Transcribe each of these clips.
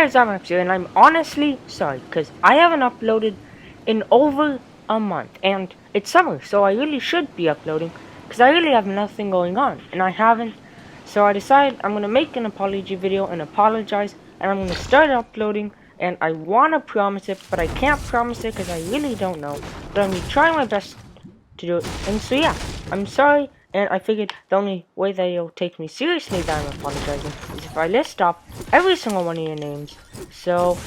guys, I'm Max here, and I'm honestly sorry, because I haven't uploaded in over a month, and it's summer, so I really should be uploading, because I really have nothing going on, and I haven't, so I decided I'm going to make an apology video and apologize, and I'm going to start uploading, and I want to promise it, but I can't promise it, because I really don't know, but I'm going to try my best to do it, and so yeah, I'm sorry. And I figured the only way that you'll take me seriously that I'm apologizing is if I list off every single one of your names. So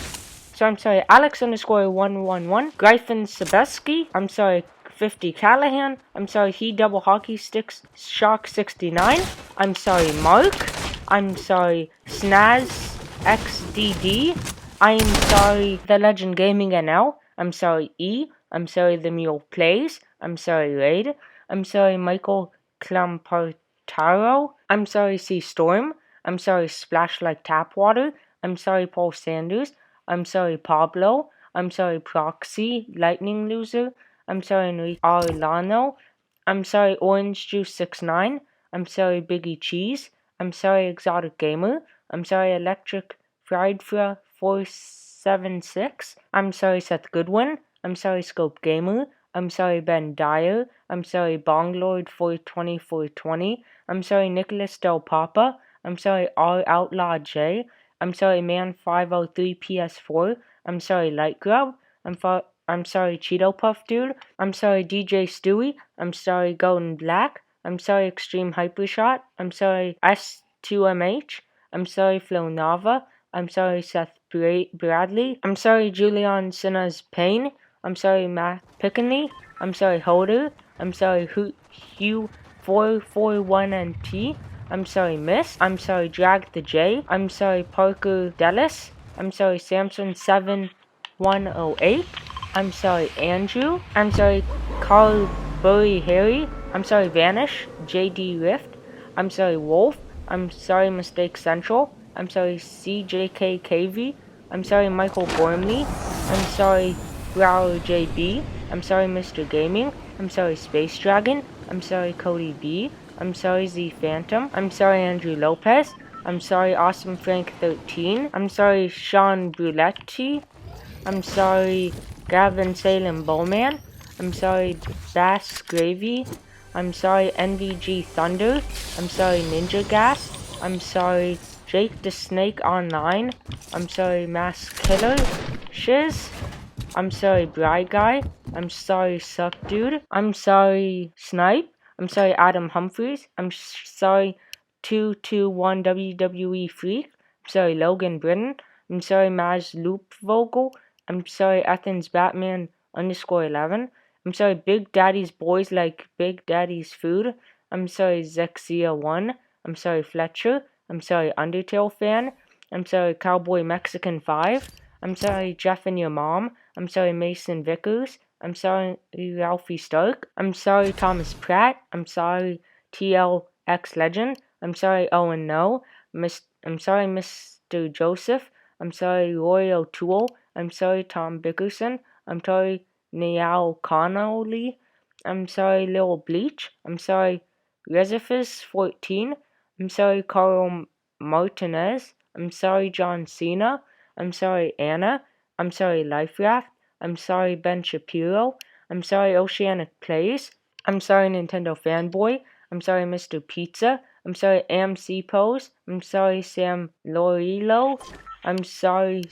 I'm sorry, Alex_111, Gryphon Sebeski, I'm sorry, 50 Callahan, I'm sorry, He Double Hockey Sticks, Shock 69, I'm sorry, Mark, I'm sorry, Snaz XDD, I'm sorry, The Legend Gaming NL, I'm sorry, E, I'm sorry, The Mule Plays, I'm sorry, Raid, I'm sorry, Michael Clampartaro, I'm sorry, C Storm, I'm sorry, Splash Like Tap Water, I'm sorry, Paul Sanders, I'm sorry, Pablo, I'm sorry, Proxy, Lightning Loser, I'm sorry, Enrique Arlano, I'm sorry, Orange Juice 69, I'm sorry, Biggie Cheese, I'm sorry, Exotic Gamer, I'm sorry, Electric Friedfra 476, I'm sorry, Seth Goodwin, I'm sorry, Scope Gamer, I'm sorry, Ben Dyer, I'm sorry, Bonglord 420, I'm sorry, Nicholas Del Papa, I'm sorry, R Outlaw J, I'm sorry, Man503 PS4, I'm sorry, Light Grub, I'm sorry, Cheeto Puff Dude, I'm sorry, DJ Stewie, I'm sorry, Golden Black, I'm sorry, Extreme Hypershot, I'm sorry, S2MH, I'm sorry, Flo Nava, I'm sorry, Seth Bradley, I'm sorry, Julian Sinna's Pain, I'm sorry, Matt Pickney, I'm sorry, Holder, I'm sorry, Hugh441NT, I'm sorry, Miss, I'm sorry, Drag the J, I'm sorry, Parker Dellis, I'm sorry, Samson7108, I'm sorry, Andrew, I'm sorry, Carlbury Harry, I'm sorry, Vanish, JD Rift, I'm sorry, Wolf, I'm sorry, Mistake Central, I'm sorry, CJKKV, I'm sorry, Michael Gormley, I'm sorry, Growler JB, I'm sorry, Mr. Gaming, I'm sorry, Space Dragon, I'm sorry, Cody B, I'm sorry, Z Phantom, I'm sorry, Andrew Lopez, I'm sorry, Awesome Frank 13, I'm sorry, Sean Bruletti, I'm sorry, Gavin Salem Bowman, I'm sorry, Bass Gravy, I'm sorry, NVG Thunder, I'm sorry, Ninja Gas, I'm sorry, Jake the Snake Online, I'm sorry, Mass Killer, Shiz, I'm sorry, Bride Guy, I'm sorry, Sup Dude, I'm sorry, Snipe, I'm sorry, Adam Humphries, I'm sorry, 221 WWE Freak, I'm sorry, Logan Britton, I'm sorry, Maz Loopvogel, I'm sorry, Athens Batman _11, I'm sorry, Big Daddy's Boys Like Big Daddy's Food, I'm sorry, Zexia1, I'm sorry, Fletcher, I'm sorry, Undertale Fan, I'm sorry, Cowboy Mexican 5, I'm sorry, Jeff and Your Mom, I'm sorry, Mason Vickers, I'm sorry, Ralphie Stark, I'm sorry, Thomas Pratt, I'm sorry, TLX Legend, I'm sorry, Owen No, I'm sorry, Mr. Joseph, I'm sorry, Roy O'Toole, I'm sorry, Tom Bickerson, I'm sorry, Niall Connolly, I'm sorry, Lil Bleach, I'm sorry, Reserphus 14, I'm sorry, Carl Martinez, I'm sorry, John Cena, I'm sorry, Anna, I'm sorry, Life Raft, I'm sorry, Ben Shapiro, I'm sorry, Oceanic Plays, I'm sorry, Nintendo Fanboy, I'm sorry, Mr. Pizza, I'm sorry, AMC Pose, I'm sorry, Sam Lorillo, I'm sorry,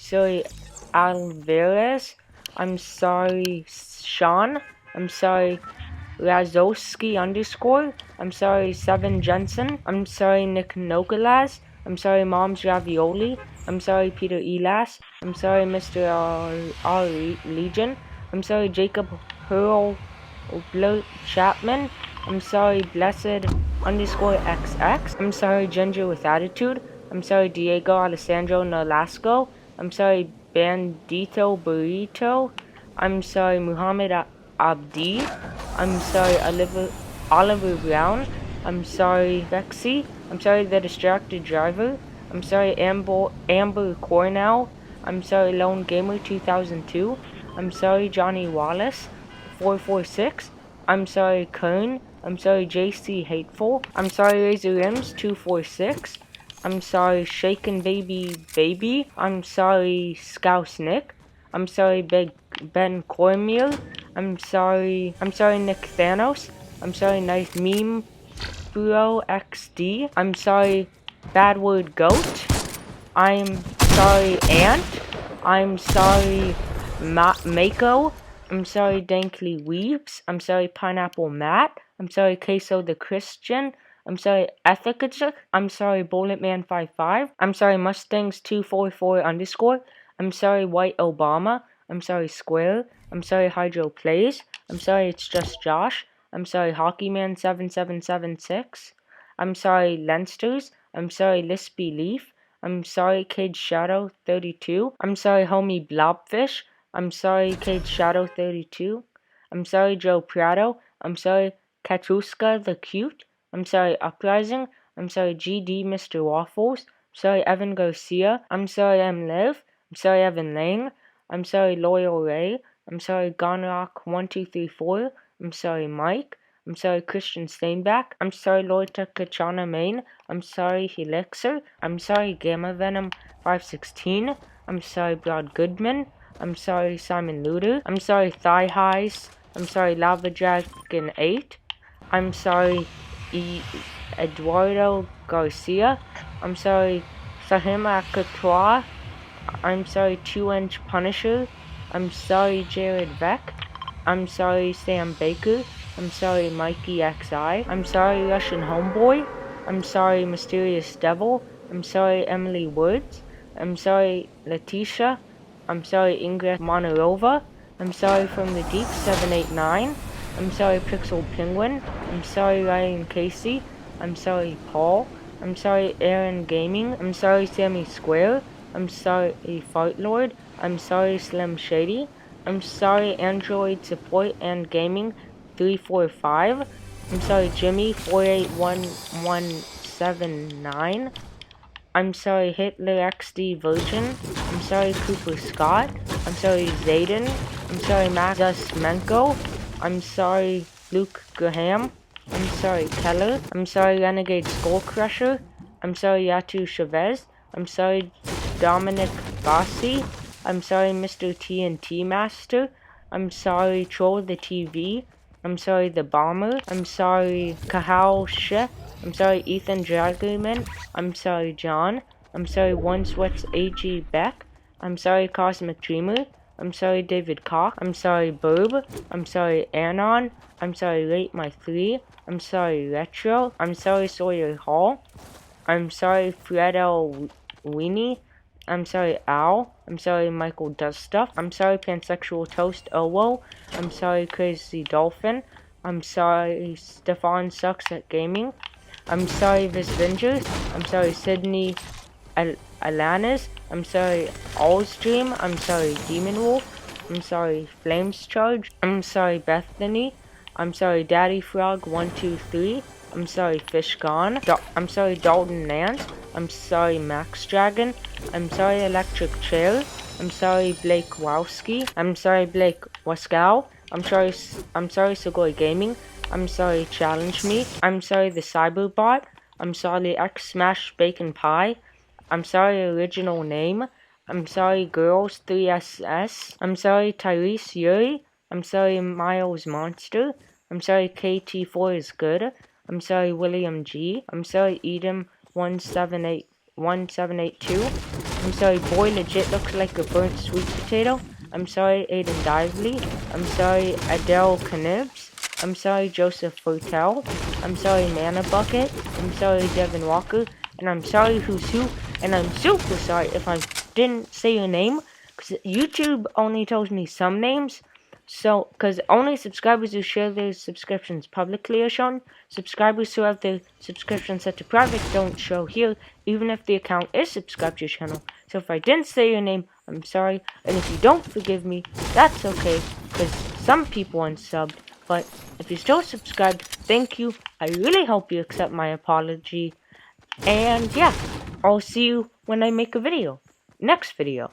Alvarez, I'm sorry, Sean, I'm sorry, Razowski _ I'm sorry, Seven Jensen, I'm sorry, Nick Nokalaz, I'm sorry, Mom's Ravioli, I'm sorry, Peter Elas, I'm sorry, Mr. R. Legion, I'm sorry, Jacob Hurl Chapman, I'm sorry, Blessed _XX, I'm sorry, Ginger with Attitude, I'm sorry, Diego Alessandro Nolasco, I'm sorry, Bandito Burrito, I'm sorry, Muhammad Abdi, I'm sorry, Oliver Brown, I'm sorry, Bexy, I'm sorry, The Distracted Driver, I'm sorry, Amber Cornell, I'm sorry, Lone Gamer 2002, I'm sorry, Johnny Wallace 446, I'm sorry, Kern, I'm sorry, JC Hateful, I'm sorry, Razor Rims 246, I'm sorry, Shaken Baby. I'm sorry, Scouse Nick. I'm sorry, Big Ben Cormier. I'm sorry, Nick Thanos. I'm sorry, Nice Meme Bro XD. I'm sorry, Bad Word Goat. I'm sorry, Ant. I'm sorry, Mako. I'm sorry, Dankly Weaves. I'm sorry, Pineapple Matt. I'm sorry, Queso the Christian. I'm sorry, Ethicich. I'm sorry, Bulletman55. I'm sorry, Mustangs244 _. I'm sorry, White Obama. I'm sorry, Square. I'm sorry, Hydro Plays. I'm sorry, It's Just Josh. I'm sorry, Hockeyman7776. I'm sorry, Lensters. I'm sorry, Lispy Leaf. I'm sorry, Cage Shadow 32. I'm sorry, homie Blobfish. I'm sorry, Cage Shadow 32. I'm sorry, Joe Prado. I'm sorry, Katuska the Cute. I'm sorry, Uprising. I'm sorry, GD Mr. Waffles. I'm sorry, Evan Garcia. I'm sorry, M. Liv. I'm sorry, Evan Lang. I'm sorry, Loyal Ray. I'm sorry, Gonrock1234. I'm sorry, Mike. I'm sorry, Christian Steinbach. I'm sorry, Lorta Kachana Main. I'm sorry, Helixer. I'm sorry, Gamma Venom 516. I'm sorry, Broad Goodman. I'm sorry, Simon Luder. I'm sorry, Thigh Highs. I'm sorry, Lava Dragon 8. I'm sorry, Eduardo Garcia. I'm sorry, Sahima Couture. I'm sorry, 2-inch Punisher. I'm sorry, Jared Beck. I'm sorry, Sam Baker. I'm sorry, Mikey XI. I'm sorry, Russian Homeboy. I'm sorry, Mysterious Devil. I'm sorry, Emily Woods. I'm sorry, Letitia. I'm sorry, Ingrid Monarova. I'm sorry, From the Deep 789. I'm sorry, Pixel Penguin. I'm sorry, Ryan Casey. I'm sorry, Paul. I'm sorry, Aaron Gaming. I'm sorry, Sammy Square. I'm sorry, Fart Lord. I'm sorry, Slim Shady. I'm sorry, Android Support and Gaming 345. I'm sorry, Jimmy 481179. I'm sorry, Hitler XD Virgin. I'm sorry, Cooper Scott. I'm sorry, Zayden. I'm sorry, Max Menko. I'm sorry, Luke Graham. I'm sorry, Keller. I'm sorry, Renegade Skullcrusher. I'm sorry, Yatu Chavez. I'm sorry, Dominic Bossi. I'm sorry, Mr. TNT Master. I'm sorry, Troll the TV. I'm sorry, The Bomber. I'm sorry, Kahal Sheh. I'm sorry, Ethan Dragoman. I'm sorry, John. I'm sorry, One Sweats AG Beck. I'm sorry, Cosmic Dreamer. I'm sorry, David Koch. I'm sorry, Burb. I'm sorry, Anon. I'm sorry, Rate My 3. I'm sorry, Retro. I'm sorry, Sawyer Hall. I'm sorry, Fredo Weenie. I'm sorry, Al. I'm sorry, Michael Does Stuff. I'm sorry, Pansexual Toast Owo. I'm sorry, Crazy Dolphin. I'm sorry, Stefan Sucks at Gaming. I'm sorry, Visvengers. I'm sorry, Sydney Alanis. I'm sorry, Allstream. I'm sorry, Demon Wolf. I'm sorry, Flames Charge. I'm sorry, Bethany. I'm sorry, Daddy Frog 123. I'm sorry, Fish Gone. I'm sorry, Dalton Nance. I'm sorry, Max Dragon. I'm sorry, Electric Chair. I'm sorry, Blake Wowski. I'm sorry, Blake Waskow. I'm sorry, Sugoi Gaming. I'm sorry, Challenge Me. I'm sorry, the Cyberbot. I'm sorry, X Smash Bacon Pie. I'm sorry, Original Name. I'm sorry, Girls 3SS. I'm sorry, Tyrese Yuri. I'm sorry, Miles Monster. I'm sorry, KT4 is good. I'm sorry, William G. I'm sorry, Edom 1782. I'm sorry, Boy Legit looks like a burnt sweet potato. I'm sorry, Aiden Dively. I'm sorry, Adele Canibs. I'm sorry, Joseph Fertel. I'm sorry, Mana Bucket. I'm sorry, Devin Walker. And I'm sorry, Who's Who. And I'm super sorry if I didn't say your name, because YouTube only tells me some names. So, because only subscribers who share their subscriptions publicly are shown. Subscribers who have their subscriptions set to private don't show here, even if the account is subscribed to your channel. So if I didn't say your name, I'm sorry. And if you don't forgive me, that's okay, because some people unsubbed. But if you're still subscribed, thank you. I really hope you accept my apology. And yeah, I'll see you when I make a video. Next video.